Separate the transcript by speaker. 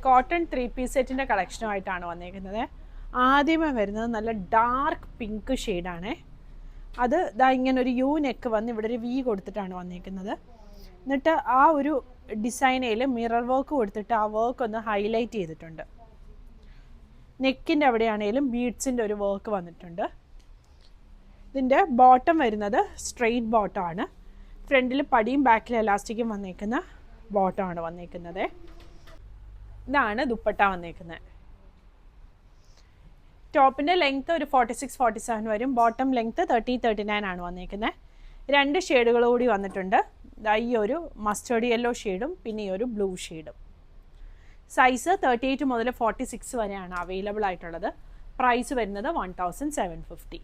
Speaker 1: Cotton 3-പീസ് സെറ്റിൻ്റെ കളക്ഷനുമായിട്ടാണ് വന്നേക്കുന്നത്. ആദ്യമേ വരുന്നത് നല്ല ഡാർക്ക് പിങ്ക് ഷെയ്ഡാണേ. അത് ഇതാ ഇങ്ങനെ ഒരു യു നെക്ക് വന്ന് ഇവിടെ ഒരു വി കൊടുത്തിട്ടാണ് വന്നേക്കുന്നത്. എന്നിട്ട് ആ ഒരു ഡിസൈനയിൽ മിറർ വർക്ക് കൊടുത്തിട്ട് ആ വർക്ക് ഒന്ന് ഹൈലൈറ്റ് ചെയ്തിട്ടുണ്ട്. നെക്കിൻ്റെ അവിടെയാണെങ്കിലും ബീഡ്സിൻ്റെ ഒരു വർക്ക് വന്നിട്ടുണ്ട്. ഇതിൻ്റെ ബോട്ടം വരുന്നത് സ്ട്രെയിറ്റ് ബോട്ടമാണ്. ഫ്രണ്ടിൽ പടിയും ബാക്കിൽ എലാസ്റ്റിക്കും വന്നേക്കുന്ന ബോട്ടമാണ് വന്നേക്കുന്നത്. ഇതാണ് ദുപ്പട്ട വന്നേക്കുന്നത്. ടോപ്പിൻ്റെ ലെങ്ത്ത് ഒരു 46-47 വരും. ബോട്ടം ലെങ്ത്ത് 30-39 ആണ് വന്നേക്കുന്നത്. 2 ഷെയ്ഡുകൾ കൂടി വന്നിട്ടുണ്ട്. ഈ ഒരു മസ്റ്റേർഡ് യെല്ലോ ഷെയ്ഡും പിന്നെ ഈ ഒരു ബ്ലൂ ഷെയ്ഡും. സൈസ് 38 മുതൽ 46 വരെയാണ് അവൈലബിൾ ആയിട്ടുള്ളത്. പ്രൈസ് വരുന്നത് 1750.